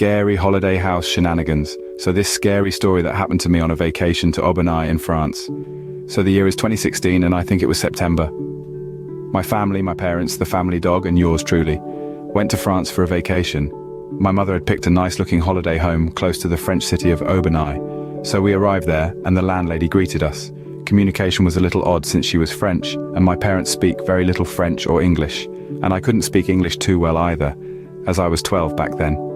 scary holiday house shenanigans. So this scary story that happened to me on a vacation to Aubenas in France. So the year is 2016 and I think it was September. My family, my parents, the family dog and yours truly, went to France for a vacation. My mother had picked a nice looking holiday home close to the French city of Aubenas. So we arrived there and the landlady greeted us. Communication was a little odd since she was French and my parents speak very little French or English, and I couldn't speak English too well either, as I was 12 back then.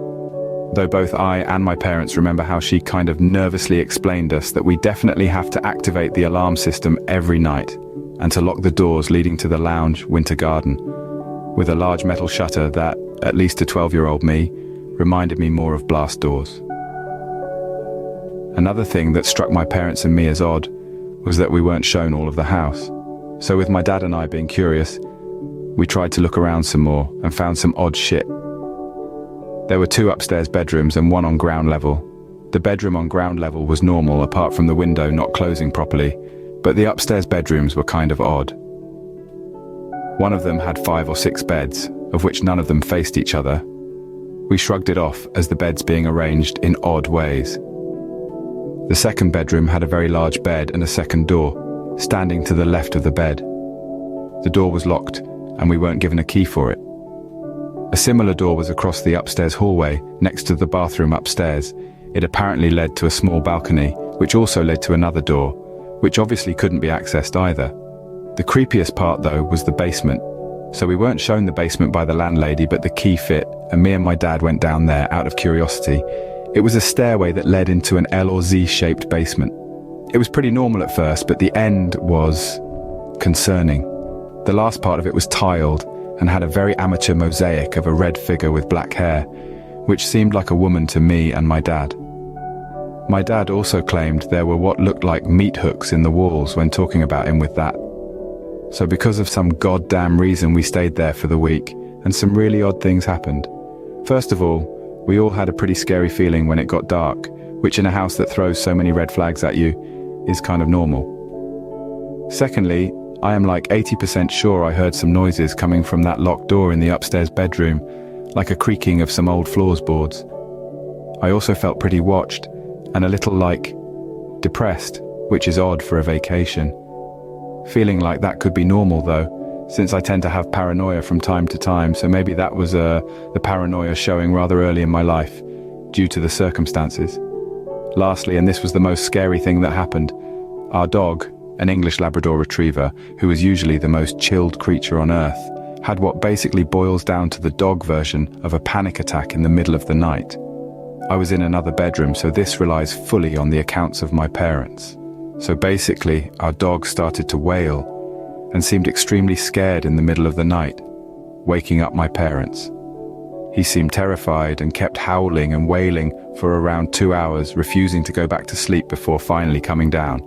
Though both I and my parents remember how she kind of nervously explained us that we definitely have to activate the alarm system every night and to lock the doors leading to the lounge winter garden with a large metal shutter that, at least to 12-year-old me, reminded me more of blast doors. Another thing that struck my parents and me as odd was that we weren't shown all of the house. So with my dad and I being curious, we tried to look around some more and found some odd shit. There were 2 upstairs bedrooms and 1 on ground level. The bedroom on ground level was normal apart from the window not closing properly, but the upstairs bedrooms were kind of odd. One of them had 5 or 6 beds, of which none of them faced each other. We shrugged it off as the beds being arranged in odd ways. The second bedroom had a very large bed and a second door, standing to the left of the bed. The door was locked, and we weren't given a key for it. A similar door was across the upstairs hallway, next to the bathroom upstairs. It apparently led to a small balcony, which also led to another door, which obviously couldn't be accessed either. The creepiest part, though, was the basement. So we weren't shown the basement by the landlady, but the key fit, and me and my dad went down there out of curiosity. It was a stairway that led into an L or Z-shaped basement. It was pretty normal at first, but the end was concerning. The last part of it was tiled and had a very amateur mosaic of a red figure with black hair, which seemed like a woman to me and my dad. My dad also claimed there were what looked like meat hooks in the walls when talking about him with that. So because of some goddamn reason we stayed there for the week, and some really odd things happened. First of all, we all had a pretty scary feeling when it got dark, which in a house that throws so many red flags at you is kind of normal. Secondly, I am like 80% sure I heard some noises coming from that locked door in the upstairs bedroom, like a creaking of some old floorboards. I also felt pretty watched, and a little like depressed, which is odd for a vacation. Feeling like that could be normal though, since I tend to have paranoia from time to time, so maybe that was the paranoia showing rather early in my life, due to the circumstances. Lastly, and this was the most scary thing that happened, our dog, an English Labrador Retriever, who is usually the most chilled creature on earth, had what basically boils down to the dog version of a panic attack in the middle of the night. I was in another bedroom, so this relies fully on the accounts of my parents. So basically, our dog started to wail and seemed extremely scared in the middle of the night, waking up my parents. He seemed terrified and kept howling and wailing for around 2 hours, refusing to go back to sleep before finally coming down.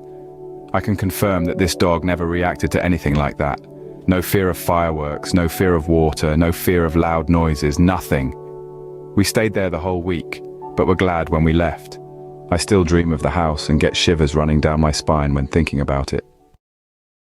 I can confirm that this dog never reacted to anything like that. No fear of fireworks, no fear of water, no fear of loud noises, nothing. We stayed there the whole week, but were glad when we left. I still dream of the house and get shivers running down my spine when thinking about it.